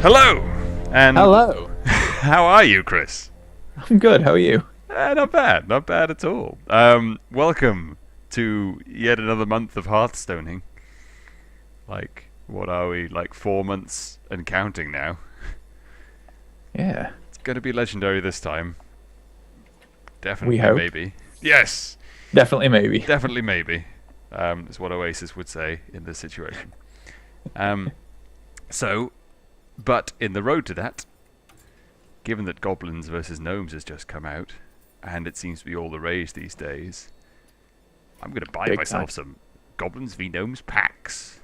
Hello! And Hello. how are you, Chris? I'm good. How are you? Not bad. Not bad at all. Welcome to yet another month of Hearthstoning. Like, what are we? Like 4 months and counting now. Yeah. It's going to be legendary this time. Definitely, We hope. maybe. Yes! Definitely maybe. Definitely, maybe. Is what Oasis would say in this situation. But in the road to that, given that Goblins versus Gnomes has just come out, and it seems to be all the rage these days, I'm going to buy Big myself time. some Goblins v Gnomes packs.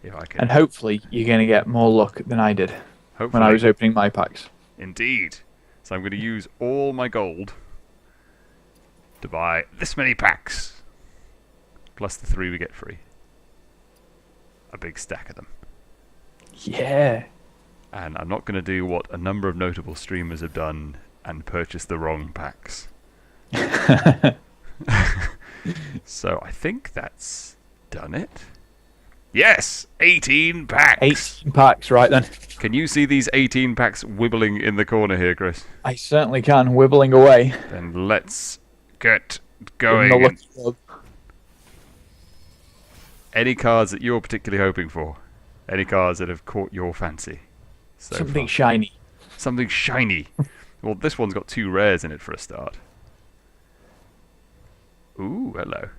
If I can. And hopefully you're going to get more luck than I did Hopefully. when I was opening my packs. Indeed. So I'm going to use all my gold to buy this many packs, plus the 3 we get free. A big stack of them. Yeah. And I'm not going to do what a number of notable streamers have done and purchase the wrong packs. So I think that's done it. Yes! 18 packs! 8 packs, right then. Can you see these 18 packs wibbling in the corner here, Chris? I certainly can, wibbling away. Then let's get Giving the going. lucky look. Any cards that you're particularly hoping for? Any cards that have caught your fancy? So Something far? shiny. Something shiny. Well, this one's got 2 rares in it for a start. Ooh, hello.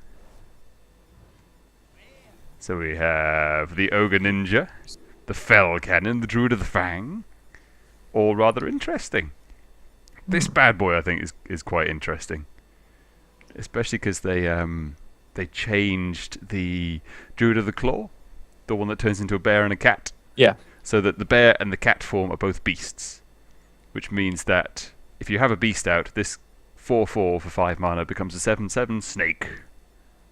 So we have the Ogre Ninja, the Fell Cannon, the Druid of the Fang. All rather interesting. This bad boy, I think, is quite interesting. Especially because they changed the Druid of the Claw, the one that turns into a bear and a cat. Yeah. So that the bear and the cat form are both beasts. Which means that if you have a beast out, this 4/4 for 5 mana becomes a 7/7 snake.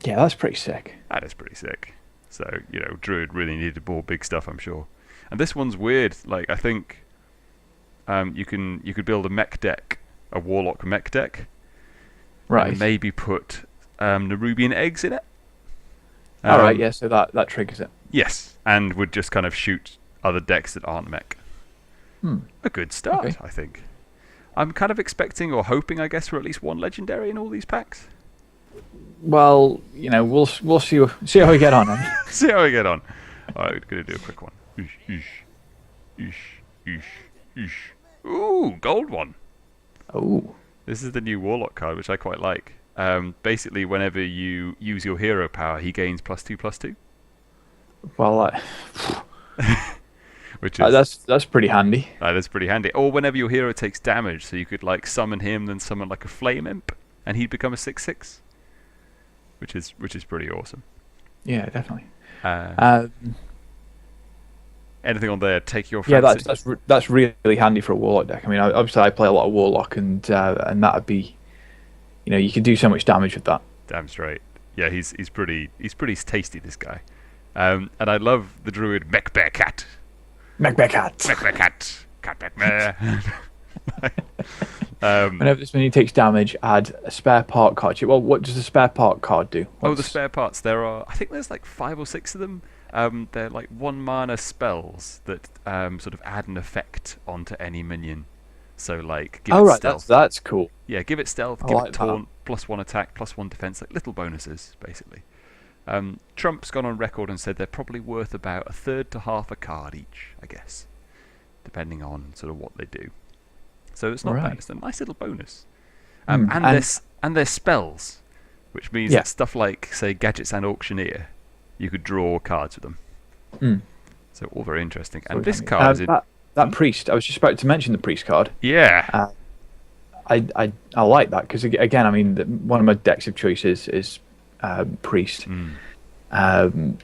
Yeah, that's pretty sick. That is pretty sick. So, Druid really needed more big stuff, I'm sure. And this one's weird. Like, I think you could build a mech deck, a Warlock mech deck. Right. And maybe put Nerubian eggs in it. Alright, yeah, so that triggers it. Yes, and would just kind of shoot other decks that aren't mech. A good start, Okay. I think. I'm kind of expecting or hoping, I guess, for at least 1 legendary in all these packs. Well, we'll see how we get on. See how we get on. Alright, we're going to do a quick one. Ooh, gold one. Oh. This is the new Warlock card, which I quite like. Basically, whenever you use your hero power, he gains +2/+2. Well, Which is that's pretty handy. that's pretty handy. Or whenever your hero takes damage, so you could like summon him, then summon like a Flame Imp, and he'd become a 6/6. Which is pretty awesome. Yeah, definitely. Anything on there? Take your Yeah, fancy. that's really handy for a Warlock deck. I mean, obviously I play a lot of Warlock, and that'd be, you can do so much damage with that. Damn straight. Yeah, he's pretty tasty, this guy. And I love the Druid Mech Bear Cat. Mech Bear Cat. Mech Bear Cat. Cat Mech Bear. Whenever this minion takes damage, add a spare part card. Well, what does the spare part card do? The spare parts. I think there's like 5 or 6 of them. They're like 1 mana spells that sort of add an effect onto any minion. So like, give it stealth. That's cool. Yeah, give it stealth, I give like it taunt, +1 attack, +1 defense, like little bonuses, basically. Trump's gone on record and said they're probably worth about 1/3 to half a card each, I guess, depending on sort of what they do. So it's not bad. It's a nice little bonus. And there's spells, which means that stuff like, say, Gadgets and Auctioneer, you could draw cards with them. So all very interesting. And this card is in... That priest. I was just about to mention the priest card. Yeah. I like that because again, I mean, one of my decks of choice is priest. And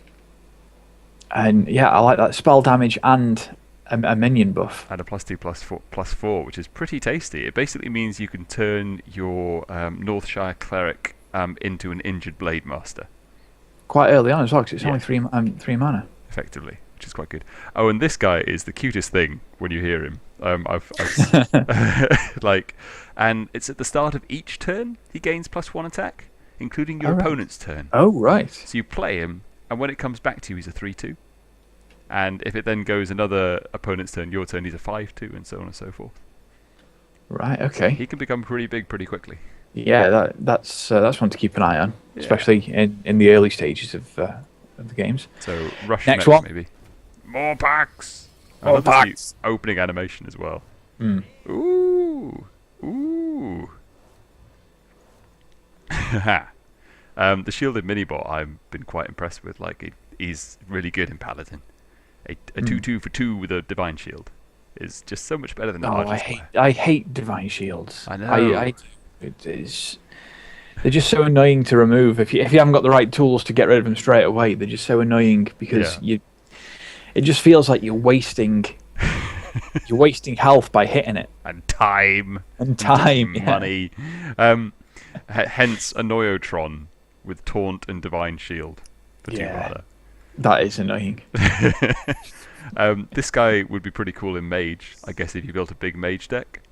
yeah, I like that spell damage and a minion buff. And a +2/+4, which is pretty tasty. It basically means you can turn your Northshire Cleric into an injured Blade Master. Quite early on as well, because it's only 3 mana. Effectively, which is quite good. Oh, and this guy is the cutest thing when you hear him. I've and it's at the start of each turn he gains +1 attack, including your opponent's turn. Oh, right. So you play him, and when it comes back to you, he's a 3/2. And if it then goes another opponent's turn, your turn, he's a 5/2, and so on and so forth. Right. Okay. He can become pretty big pretty quickly. Yeah, that's one to keep an eye on, Yeah. especially in the early stages of the games. So rush Next mechs, one. maybe. More packs. More Another packs. cute opening animation as well. Mm. Ooh. The shielded minibot I've been quite impressed with. Like he's really good in Paladin. A 2/2 for 2 with a divine shield is just so much better than the largest square. I hate divine shields. I know. It is. They're just so annoying to remove. If you haven't got the right tools to get rid of them straight away, they're just so annoying because it just feels like you're wasting health by hitting it. And time. Money. Hence a Noyotron with taunt and divine shield for 2 mana. That is annoying. This guy would be pretty cool in Mage, I guess, if you built a big Mage deck.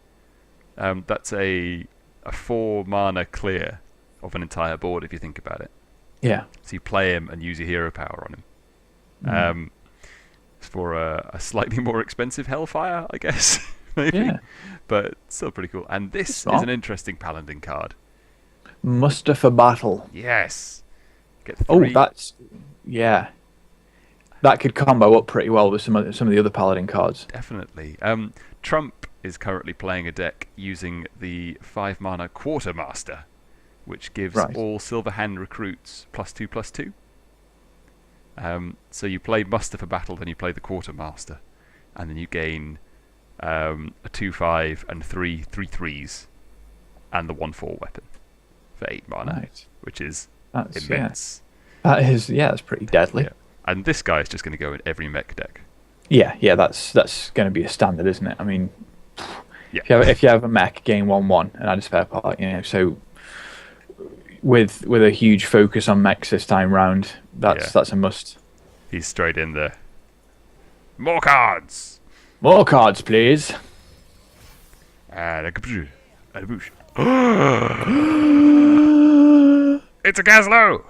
That's a 4 mana clear of an entire board if you think about it. Yeah. So you play him and use your hero power on him. For a slightly more expensive Hellfire, I guess, maybe. Yeah. But still pretty cool. And this is an interesting Paladin card. Muster for battle. Yes. Get 3. That could combo up pretty well with some of the other Paladin cards. Definitely. Trump is currently playing a deck using the 5 mana Quartermaster, which gives all Silver Hand recruits +2/+2. So you play Muster for battle, then you play the Quartermaster, and then you gain a 2/5 and 3/3s, and the 1/4 weapon for 8 mana, which is immense. That's pretty deadly. Yeah. And this guy is just going to go in every mech deck. Yeah, that's going to be a standard, isn't it? I mean, if you have a mech, gain 1/1 and add a spare part, so with a huge focus on mechs this time round, that's a must. He's straight in there. More cards! More cards, please. It's a Gazlo!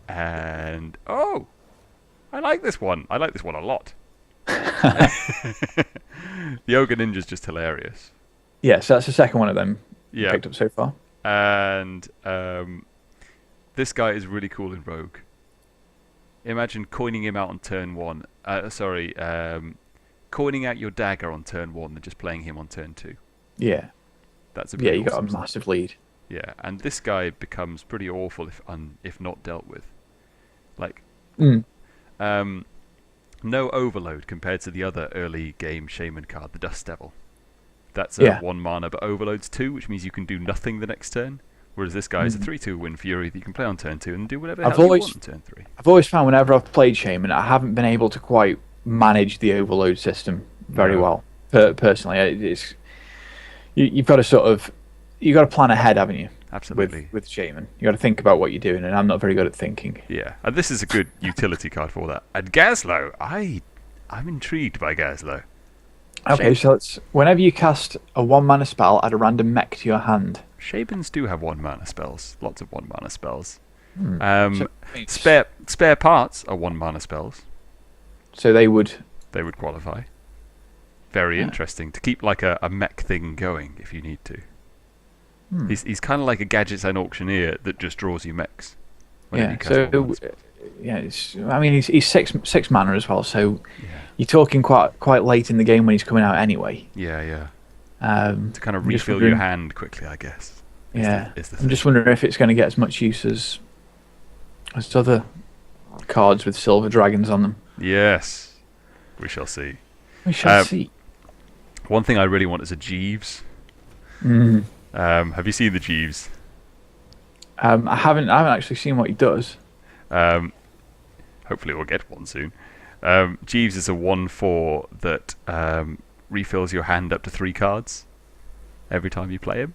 And I like this one. I like this one a lot. The Ogre Ninja's just hilarious. Yeah, so that's the second one of them picked up so far. And this guy is really cool in Rogue. Imagine coining him out on turn 1. Coining out your dagger on turn 1 and just playing him on turn 2. Yeah. That's you got a massive lead. Yeah, and this guy becomes pretty awful if not dealt with. Like, no overload compared to the other early game Shaman card, the Dust Devil. That's a 1 mana, but overload's 2, which means you can do nothing the next turn. Whereas this guy is a 3/2 Wind Fury that you can play on turn 2 and do whatever the hell you want on turn 3. I've always found whenever I've played Shaman, I haven't been able to quite manage the overload system very well. Personally, it's you've got to plan ahead, haven't you? Absolutely. With Shaman, you got to think about what you're doing, and I'm not very good at thinking. Yeah, and this is a good utility card for that. And Gazlo, I'm intrigued by Gazlo. Okay, so whenever you cast a 1 mana spell, add a random mech to your hand. Shabans do have 1 mana spells. Lots of 1 mana spells. Spare parts are 1 mana spells. So they would qualify. Very interesting to keep like a mech thing going if you need to. He's kind of like a gadgets and auctioneer that just draws you mechs. He's 6 mana as well, so you're talking quite late in the game when he's coming out anyway. Yeah. To kind of refill your hand quickly, I guess. I'm just wondering if it's going to get as much use as other cards with silver dragons on them. Yes, we shall see. We shall see. One thing I really want is a Jeeves. Have you seen the Jeeves? I haven't actually seen what he does. Hopefully we'll get one soon. Jeeves is a 1/4 that refills your hand up to 3 cards every time you play him.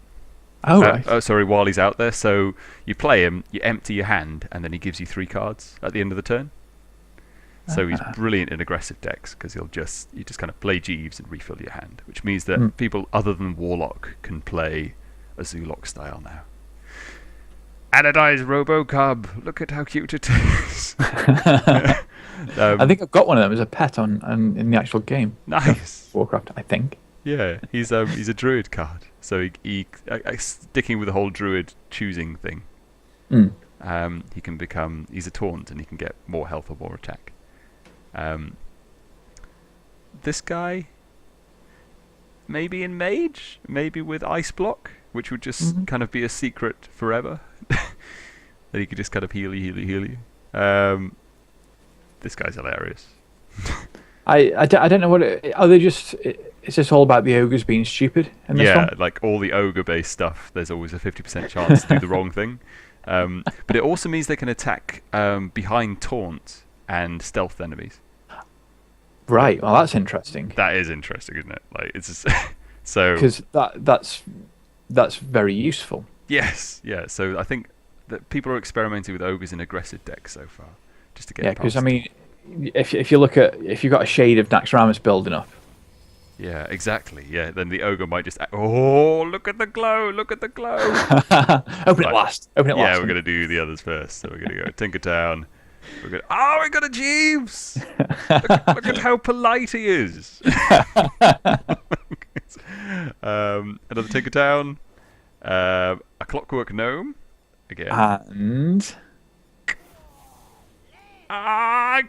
While he's out there. So you play him, you empty your hand, and then he gives you 3 cards at the end of the turn. So he's brilliant in aggressive decks because you just kind of play Jeeves and refill your hand, which means that people other than Warlock can play a Zoolock style now. Anodized Robocub. Look at how cute it is. I think I've got one of them as a pet in the actual game. Nice. Warcraft, I think. Yeah, he's a druid card, so he sticking with the whole druid choosing thing. He can become. He's a taunt, and he can get more health or more attack. This guy, maybe in mage, maybe with ice block, which would just kind of be a secret forever. That he could just kind of heal you. This guy's hilarious. I don't know what are they just. Is this all about the ogres being stupid? In this one? Like all the ogre-based stuff, there's always a 50% chance to do the wrong thing. But it also means they can attack behind taunt and stealth enemies. Right. Well, that's interesting. That is interesting, isn't it? Like it's just so because that's very useful. Yes. Yeah. So I think that people are experimenting with ogres in aggressive decks so far, just to get. Yeah, because I mean, if you look at if you've got a shade of Naxxramas building up. Yeah, exactly. Yeah, then the ogre might just. Oh, look at the glow! Look at the glow! Open it last. Open it last. Yeah, we're gonna do the others first. So we're gonna go Tinkertown. We're gonna. Oh, we got a Jeeves! look at how polite he is. Another Tinkertown. A Clockwork Gnome again. And.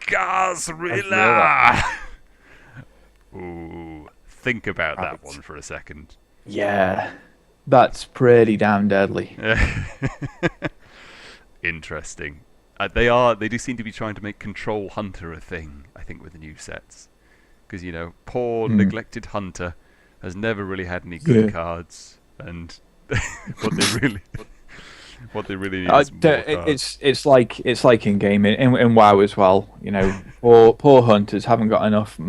Gasrilla! Ooh, think about that one for a second. Yeah, that's pretty damn deadly. Interesting. They do seem to be trying to make Control Hunter a thing, I think, with the new sets. Because, poor neglected Hunter has never really had any good cards, and what they really need is more cards. It's like in game in WoW as well. Poor hunters haven't got enough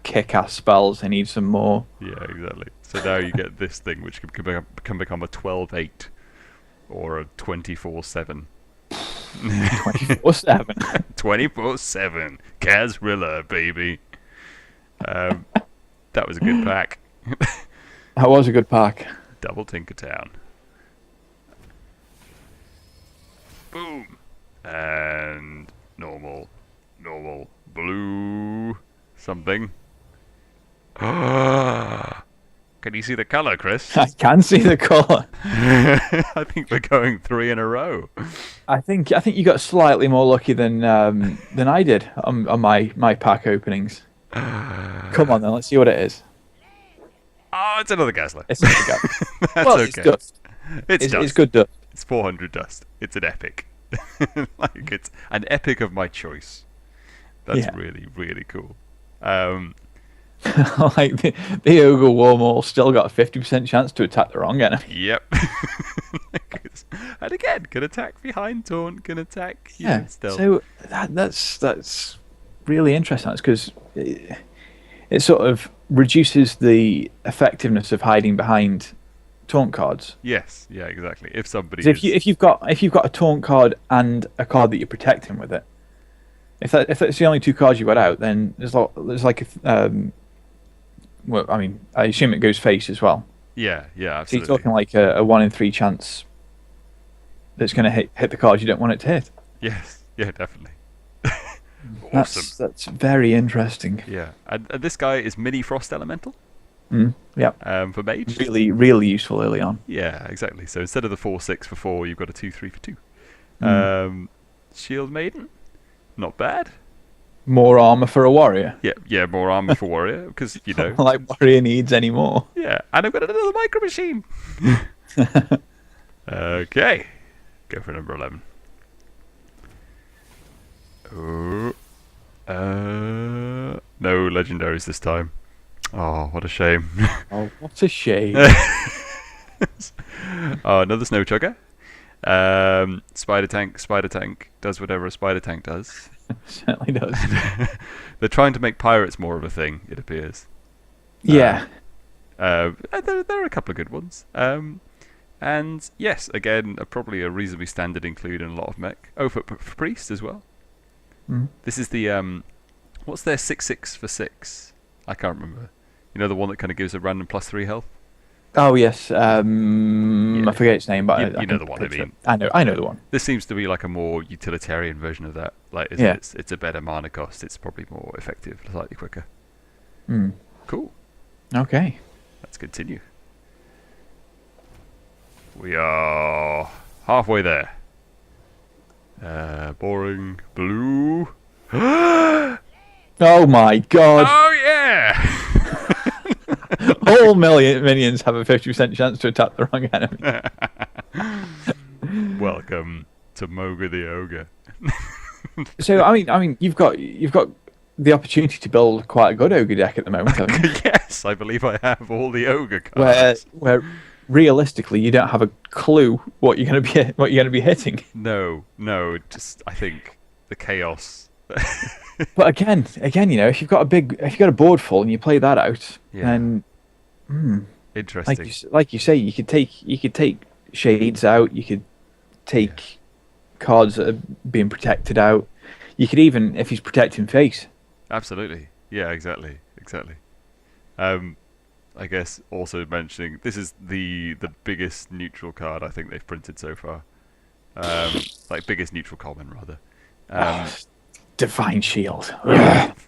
kick-ass spells. They need some more. Yeah, exactly. So now you get this thing, which can become a 12/8 or a 24/7. 24/7. 24/7. Casrilla, baby. That was a good pack. That was a good pack. Double Tinkertown. Boom. And normal, blue, something. Can you see the colour, Chris? I can see the colour. I think we're going 3 in a row. I think you got slightly more lucky than I did on my pack openings. Come on then, let's see what it is. Oh, it's another Gasler. It's another Gasler. That's well, okay. It's dust. It's good dust. It's 400 dust. It's an epic. It's an epic of my choice. That's really, really cool. Like the Ogre Warmaul still got a 50% chance to attack the wrong enemy. Yep. And again, can attack behind taunt, can attack stealth. So that's really interesting. That's because it sort of reduces the effectiveness of hiding behind taunt cards. Yes, yeah, exactly. If somebody if you've got a taunt card and a card that you're protecting with it, if that's the only two cards you got out, then there's like well, I mean, I assume it goes face as well. Yeah, absolutely. So you're talking like a 1 in 3 chance that's going to hit the cards you don't want it to hit. Yes, yeah, definitely. Awesome. That's very interesting. Yeah, and this guy is mini Frost Elemental. Yeah. For mage. Really, really useful early on. Yeah, exactly. So instead of the 4/6 for 4, you've got a 2/3 for 2. Shield Maiden, not bad. More armor for a warrior. Yeah, more armor for warrior because like warrior needs any more. Yeah, and I've got another micro machine. Okay, go for number 11. Oh, no legendaries this time. Oh, what a shame. Oh, what a shame. Oh, another Snow Chugger. Spider tank does whatever a spider tank does. Certainly does. They're trying to make pirates more of a thing, it appears. Yeah. There are a couple of good ones. And yes, again, probably a reasonably standard include in a lot of mech. Oh, for priest as well. This is the what's their 6/6 for 6? I can't remember. The one that kind of gives a random +3 health. Oh yes, Yeah, I forget its name, but I you know can the one I picture it. mean. I know the one. This seems to be like a more utilitarian version of that. Like, isn't Yeah. it? It's a better mana cost. It's probably more effective, slightly quicker. Mm. Cool. Okay. Let's continue. We are halfway there. Boring blue. Oh Oh my god! yeah! All minions have a 50% chance to attack the wrong enemy. Welcome to Moga the Ogre. So I mean, you've got the opportunity to build quite a good ogre deck at the moment, haven't you? Yes, I believe I have all the ogre Where cards. where realistically you don't have a clue what you're gonna be hitting. No, just I think the chaos. But again, if you've got a board full and you play that out, Yeah, then interesting. like you say, you could take shades out, you could Yeah, take cards that are being protected out. You could even, if he's protecting face. absolutely. Yeah, exactly. I guess also mentioning this is the biggest neutral card I think they've printed so far. Like biggest neutral common rather. Divine Shield.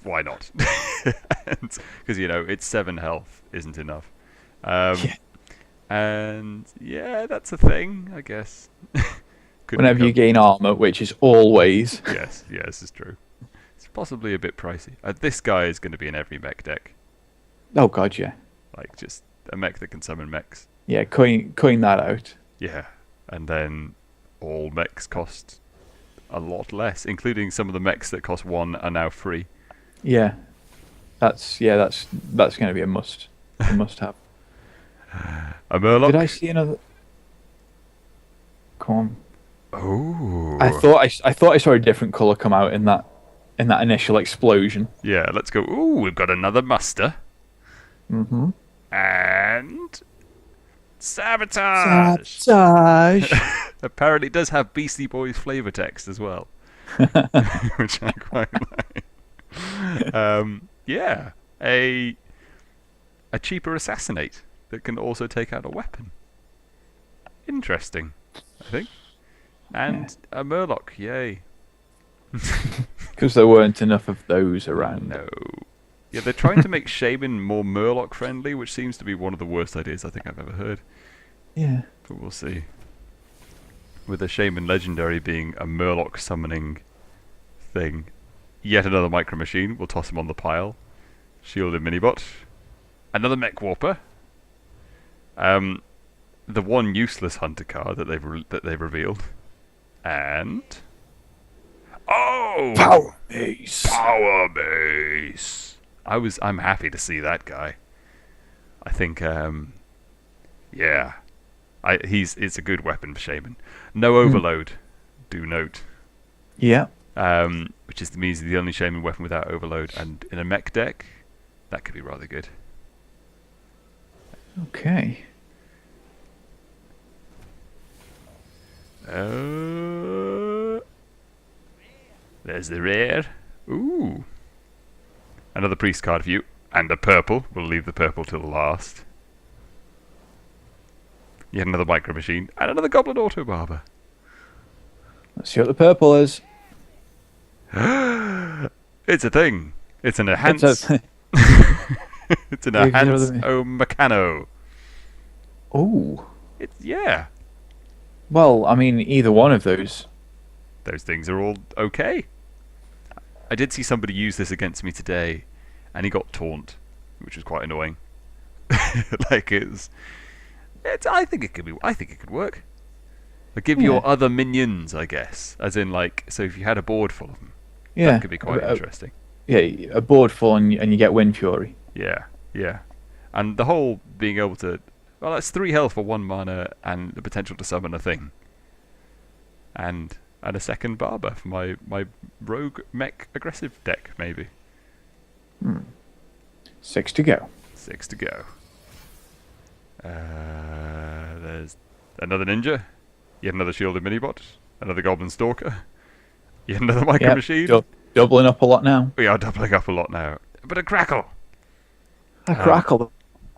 Why not? Because it's 7 health isn't enough. Um, Yeah. and yeah, that's a thing, I guess. Could Whenever you become. gain armor, which is always. Yes, this is true. It's possibly a bit pricey. This guy is going to be in every mech deck, Oh god, yeah, like just a mech that can summon mechs. yeah. Coin that out. Yeah, and then all mechs cost a lot less, including some of the mechs that cost 1 are now free. Yeah, that's going to be a must have. A Murloc. Did I see another? Come on. Oh. I thought I saw a different color come out in that initial explosion. Yeah, let's go. Ooh, we've got another muster. Mm-hmm. And Sabotage! Sabotage. Apparently it does have Beastie Boys flavor text as well. Which I quite like. Yeah. A cheaper assassinate that can also take out a weapon. Interesting, I think. And a Murloc, yay. Because there weren't enough of those around. No. Yeah, they're trying to make Shaman more Murloc friendly, which seems to be one of the worst ideas I think I've ever heard. Yeah. But we'll see. With a Shaman legendary being a Murloc summoning thing. Yet another Micro Machine. We'll toss him on the pile. Shielded Minibot. Another Mech Warper. The one useless Hunter card that they've revealed. And Power base. Power Base. I'm happy to see that guy. I think yeah. It's a good weapon for Shaman. No overload, do note. Yeah. Which means the only Shaman weapon without overload, and in a mech deck, that could be rather good. Okay. There's the rare. Ooh. Another priest card for you. And a purple. We'll leave the purple till last. Yet another Micro Machine. And another Goblin Auto Barber. Let's see what the purple is. It's a thing. It's an enhance. It's an Give me enhance another- Mechano. Oh. Yeah. Well, I mean, either one of those. Those things are all okay. I did see somebody use this against me today, and he got taunt, which was quite annoying. Like I think it could work. Like give your other minions, I guess, as in like, so if you had a board full of them, Yeah. that could be quite interesting. Yeah, a board full and you get Wind Fury. Yeah, and the whole being able to, well, that's 3 health for 1 mana and the potential to summon a thing, and a second barber for my rogue mech aggressive deck maybe. 6 to go. 6 to go. There's another ninja, yet another shielded minibot, another goblin stalker, yet another micro Yep, machine. Doubling up a lot now. We are doubling up a lot now. But a crackle. A crackle.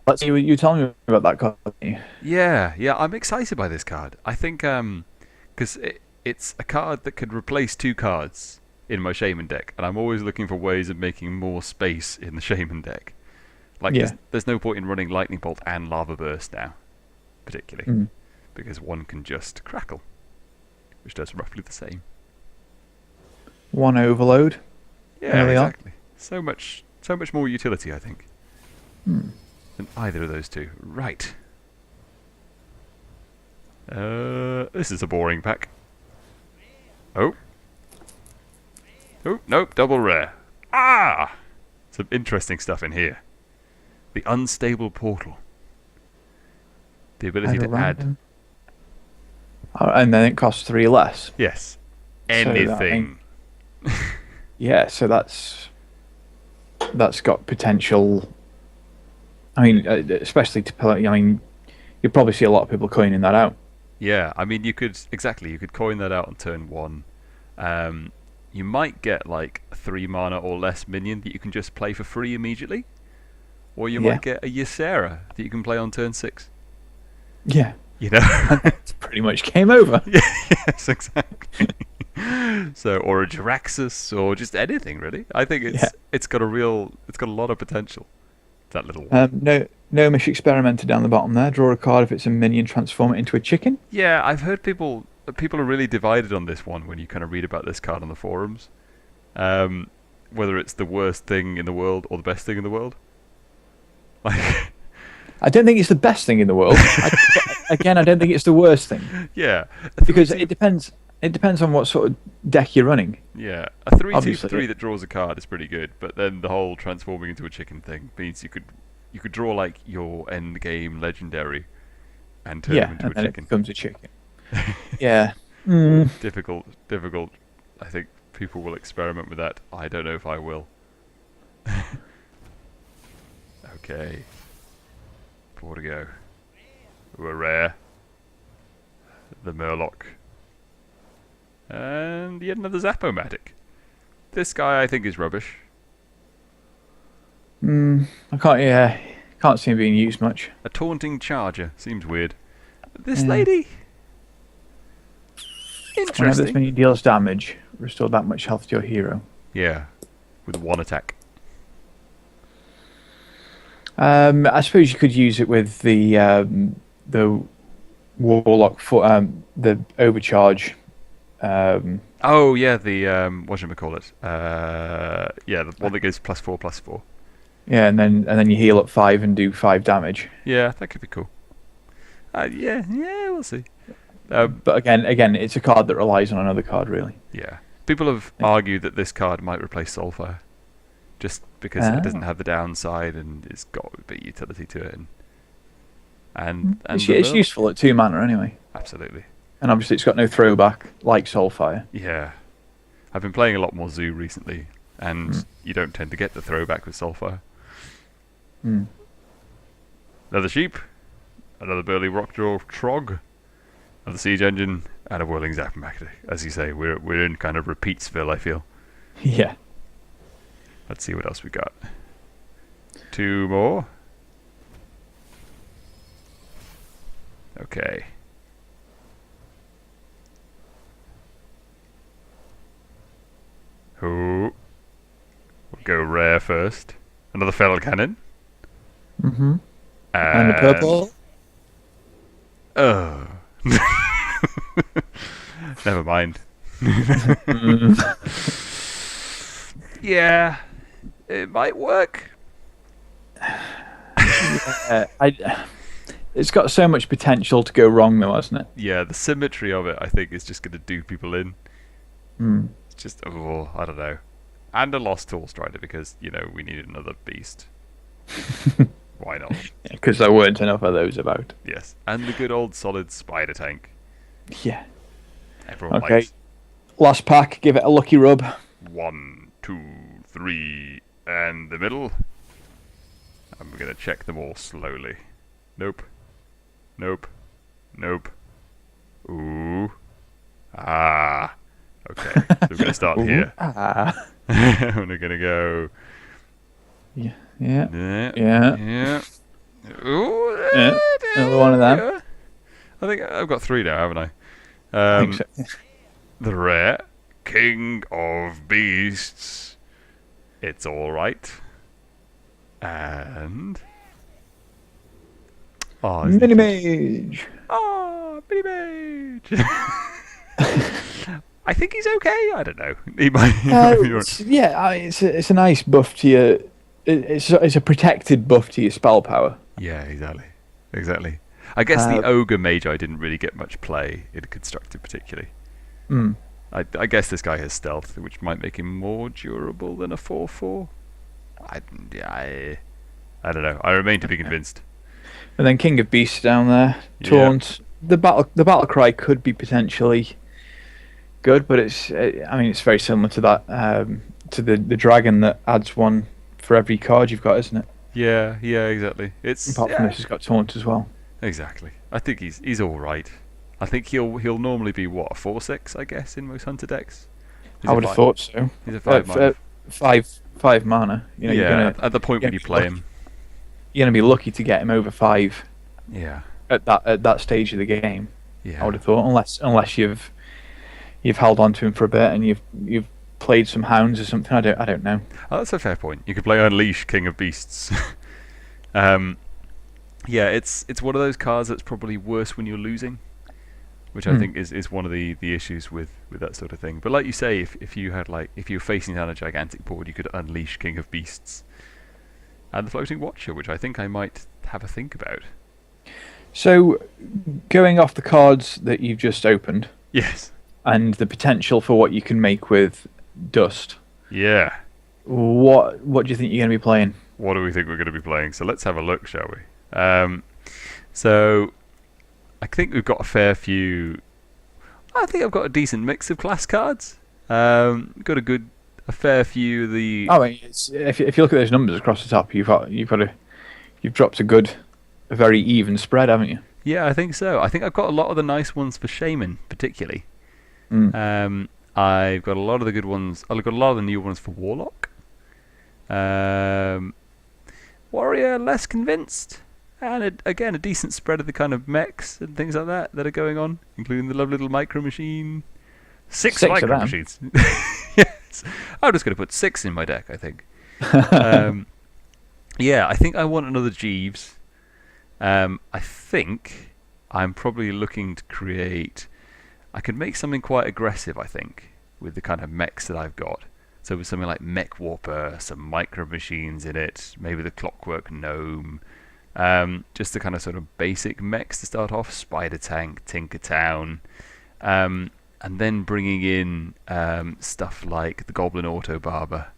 let's see. You telling me about that card. Weren't you? Yeah, I'm excited by this card. I think because it's a card that could replace two cards in my Shaman deck, and I'm always looking for ways of making more space in the Shaman deck. Like, Yeah. there's no point in running Lightning Bolt and Lava Burst now, particularly, Mm. because one can just crackle, which does roughly the same. One overload. Yeah, Early on. exactly. So much more utility, I think, Hmm. than either of those two. Right. This is a boring pack. Oh. Oh, nope, double rare. Ah! Some interesting stuff in here. The Unstable Portal. The ability to add... Random. Oh, and then it costs 3 less. Yes. So that Anything. Yeah, so that's got potential. I mean, especially to play. I mean, you'll probably see a lot of people coining that out. Yeah, I mean, you could coin that out on turn 1. You might get like a 3 mana or less minion that you can just play for free immediately. Or you Yeah. might get a Ysera that you can play on turn 6. Yeah, You know? it's pretty much game over. Yes, exactly. So, or a Jiraxus, or just anything really. I think it's got a lot of potential. That little one. No, Gnomish Experimenter down the bottom there. Draw a card if it's a minion, transform it into a chicken. Yeah, I've heard people are really divided on this one when you kind of read about this card on the forums. Whether it's the worst thing in the world or the best thing in the world. Like, I don't think it's the best thing in the world. Again, I don't think it's the worst thing yeah, because it depends. It depends on what sort of deck you're running. Yeah, a 3/2 Obviously, 3 yeah. that draws a card is pretty good, but then the whole transforming into a chicken thing means you could draw like your end game legendary and turn Yeah, him into and a then it chicken. becomes a chicken. Yeah. Mm. Difficult. I think people will experiment with that. I don't know if I will. Okay. 4 to go. We're rare. The Murloc. And yet another Zapomatic. This guy I think is rubbish. I can't. Yeah, can't see him being used much. A Taunting Charger. Seems weird. This Yeah. lady. Whenever this Interesting. minion deals damage, restore that much health to your hero. Yeah. With 1 attack. I suppose you could use it with the warlock for the overcharge. Oh yeah, the whatchamacallit? Yeah, the one that gives +4/+4. Yeah, and then you heal up 5 and do 5 damage. Yeah, that could be cool. Yeah, we'll see. But again, it's a card that relies on another card, really. Yeah, people have argued that this card might replace Soulfire, just because it doesn't have the downside and it's got a bit of utility to it, and It's the useful at 2 mana anyway, absolutely. and obviously it's got no throwback like Soulfire. Yeah, I've been playing a lot more Zoo recently, and you don't tend to get the throwback with Soulfire. Mm. Another sheep, another burly rockjaw trog, another siege engine, and a whirling Zapomatic. As you say, we're in kind of repeatsville, I feel. Yeah. Let's see what else we got. 2 more. Okay. We'll go rare first. Another feral cannon. Mm-hmm. And the purple. Oh. Never mind. Yeah, it might work. It's got so much potential to go wrong, though, hasn't it? Yeah, the symmetry of it, I think, is just going to do people in. Mm. It's just, I don't know. And a Lost Tool Strider because, we needed another beast. Why not? Because there weren't enough of those about. Yes. And the good old solid spider tank. Yeah. Everyone Okay. likes. Last pack, give it a lucky rub. 1, 2, 3, and the middle. And we're going to check them all slowly. Nope. Nope. Nope. Ooh. Ah. Okay. So we're going to start here. Ah. We're going to go. Yeah. Yeah. Yeah. Yeah. Ooh, Yeah, another one of them. yeah. I think I've got 3 now, haven't I? I think so. The rare King of Beasts. It's all right. And isn't he Mini cute? Mage. Mini Mage. I think he's okay. I don't know. He might. It's a nice buff to your. It's a protected buff to your spell power. Yeah, exactly. I guess the ogre mage I didn't really get much play in constructed particularly. Mm. I guess this guy has stealth, which might make him more durable than a 4/4. I don't know. I remain to be convinced. And then King of Beasts down there, taunt. Yeah. The battle cry could be potentially good, but it's very similar to that to the dragon that adds one for every card you've got, isn't it? Yeah, exactly. Apart from this, it's got taunt as well. Exactly. I think he's all right. I think he'll normally be what, a 4/6, I guess, in most hunter decks. I would have thought so. He's a 5 mana. Five mana. You know, yeah. At the point when you play him, you're gonna be lucky to get him over 5. Yeah. At that stage of the game. Yeah. I would have thought, unless you've held on to him for a bit and you've played some hounds or something. I don't know. Oh, that's a fair point. You could play Unleash King of Beasts. Yeah, it's one of those cards that's probably worse when you're losing, which I think is one of the issues with that sort of thing. But like you say, if you were facing down a gigantic board, you could Unleash King of Beasts and the Floating Watcher, which I think I might have a think about. So, going off the cards that you've just opened, yes, and the potential for what you can make with Dust, yeah, what do you think you're going to be playing? What do we think we're going to be playing? So let's have a look, shall we? So I think we've got a fair few. I think I've got a decent mix of class cards. Got a fair few of the. Oh, if you look at those numbers across the top, you've dropped a very even spread, haven't you? Yeah, I think so. I think I've got a lot of the nice ones for Shaman, particularly. I've got a lot of the good ones. I've got a lot of the new ones for Warlock. Warrior, less convinced. And again, a decent spread of the kind of mechs and things like that are going on, including the lovely little micro machine. Six micro machines. Yes, I'm just going to put 6 in my deck, I think. Yeah, I think I want another Jeeves. I think I'm probably looking to create. I could make something quite aggressive, I think, with the kind of mechs that I've got. So with something like Mech Warper, some micro machines in it, maybe the Clockwork Gnome. Just the kind of sort of basic mechs to start off, Spider Tank, Tinker Town, and then bringing in stuff like the Goblin Auto Barber,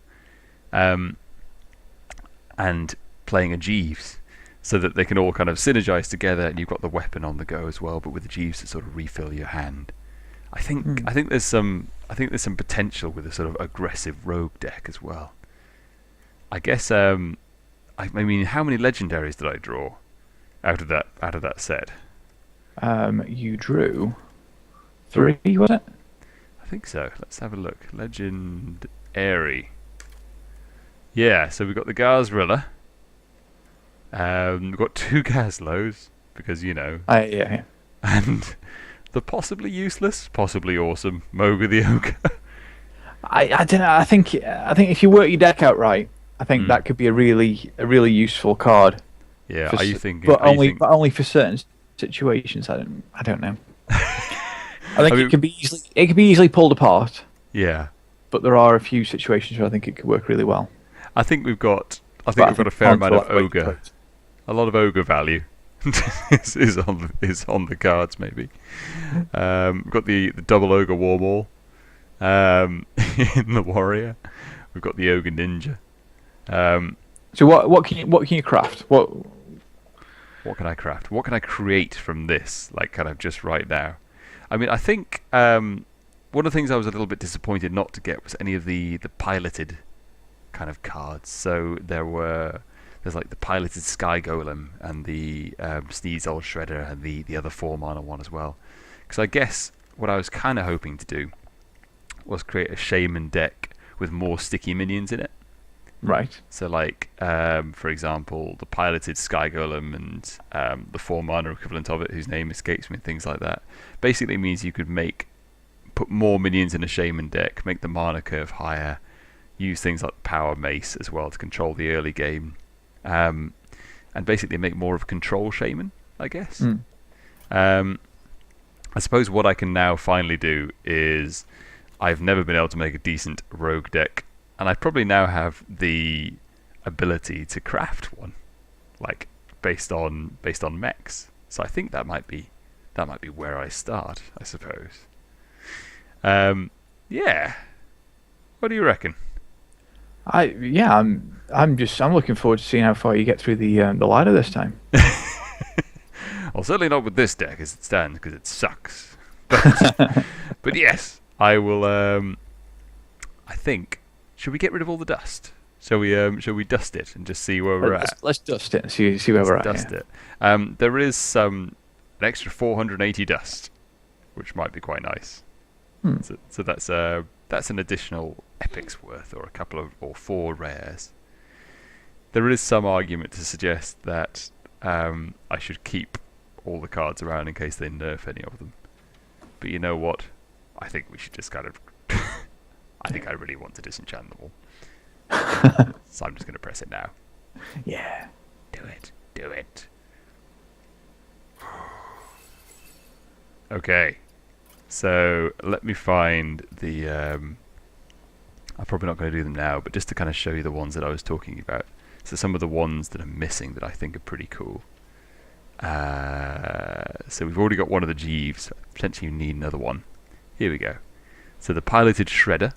and playing a Jeeves, so that they can all kind of synergize together, and you've got the weapon on the go as well, but with the Jeeves to sort of refill your hand. I think there's some potential with a sort of aggressive rogue deck as well. I guess. I mean, how many legendaries did I draw out of that set? You drew 3, was it? I think so. Let's have a look. Legendary. Yeah, so we've got the Gazrilla. We've got 2 Gazlos, because, you know. Yeah. And the possibly useless, possibly awesome Moga the Ogre. I don't know. I think if you work your deck out right, I think that could be a really useful card. Yeah, are you thinking? But only for certain situations. I don't know. I think it can be easily pulled apart. Yeah. But there are a few situations where I think it could work really well. I think we've got a fair amount of ogre. A lot of ogre value is on the cards, maybe. We've got the double ogre Warmaul in the warrior. We've got the ogre ninja. So what can you craft? What can I craft? What can I create from this? Like kind of just right now. I mean, I think one of the things I was a little bit disappointed not to get was any of the piloted kind of cards. So there's like the piloted Sky Golem and the Sneeze Old Shredder and the other 4-mana one as well. Because I guess what I was kind of hoping to do was create a Shaman deck with more sticky minions in it. Right. So, like, for example, the piloted Sky Golem and the 4-mana equivalent of it, whose name escapes me, things like that. Basically means you could put more minions in a Shaman deck, make the mana curve higher, use things like Power Mace as well to control the early game, and basically make more of a control Shaman, I guess. I suppose what I can now finally do is I've never been able to make a decent rogue deck, and I probably now have the ability to craft one, like based on mechs. So I think that might be where I start, I suppose. Yeah. What do you reckon? I'm looking forward to seeing how far you get through the ladder this time. Well, certainly not with this deck as it stands, because it sucks. But yes, I will. I think. Should we get rid of all the dust? Shall we dust it and just see where we're at? Let's dust it and see where we're at. Dust it. There is an extra 480 dust, which might be quite nice. So that's an additional epic's worth, or a couple or 4 rares. There is some argument to suggest that I should keep all the cards around in case they nerf any of them. But you know what? I think we should just kind of... I think I really want to disenchant them all. So I'm just going to press it now. Yeah. Do it. Okay. So let me find the... I'm probably not going to do them now, but just to kind of show you the ones that I was talking about. So some of the ones that are missing that I think are pretty cool. So we've already got one of the Jeeves. Potentially you need another one. Here we go. So the piloted Shredder.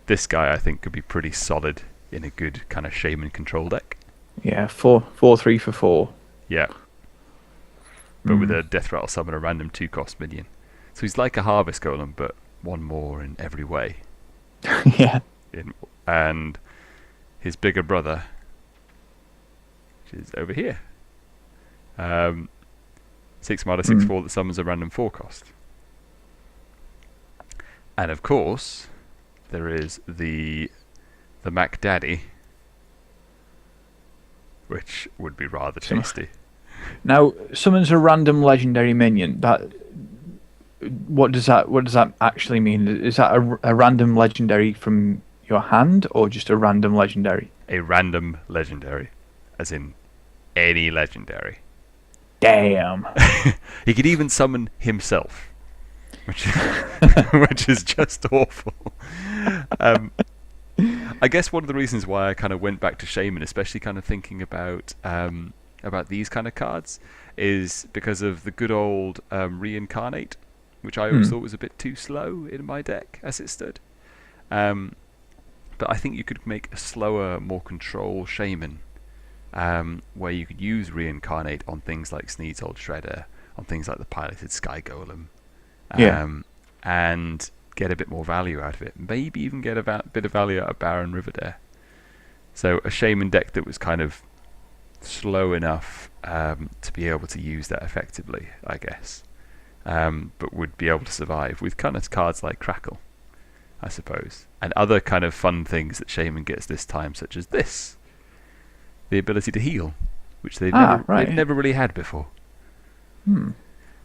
This guy I think could be pretty solid in a good kind of Shaman control deck. Yeah, 4/3 for 4. Yeah. But with a Death Rattle summon, a random 2-cost minion. So he's like a Harvest Golem, but one more in every way. Yeah. And his bigger brother, which is over here. 6 mana, 6/4 that summons a random 4-cost. And of course, there is the Mac Daddy, which would be rather tasty. Now, summons a random legendary minion. What does that actually mean? Is that a random legendary from your hand, or just a random legendary? A random legendary, as in any legendary. Damn. He could even summon himself, which is just awful. I guess one of the reasons why I kind of went back to Shaman, especially kind of thinking about these kind of cards, is because of the good old Reincarnate, which I always thought was a bit too slow in my deck as it stood. But I think you could make a slower, more control Shaman, where you could use Reincarnate on things like Sneed's Old Shredder, on things like the piloted Sky Golem, and get a bit more value out of it. Maybe even get a bit of value out of Baron Riverdare. So a Shaman deck that was kind of slow enough to be able to use that effectively, I guess, but would be able to survive with kind of cards like Crackle, I suppose, and other kind of fun things that Shaman gets this time, such as this, the ability to heal, which they'd never really had before.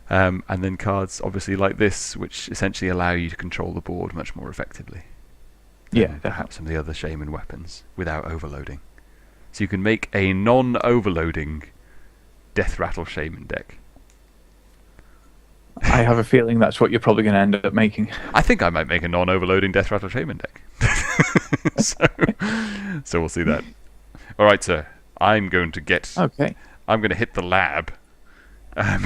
And then cards obviously like this, which essentially allow you to control the board much more effectively than perhaps some of the other Shaman weapons without overloading. So you can make a non-overloading Death Rattle Shaman deck. I have a feeling that's what you're probably going to end up making. I think I might make a non-overloading Death Rattle Shaman deck. So we'll see that. All right, sir. I'm going to hit the lab. And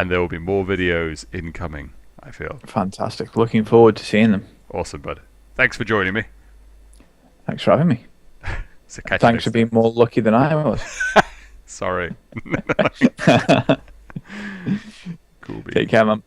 there will be more videos incoming, I feel. Fantastic. Looking forward to seeing them. Awesome, bud. Thanks for joining me. Thanks for having me. So thanks for being more lucky than I was. Sorry. Cool beans. Take care, man.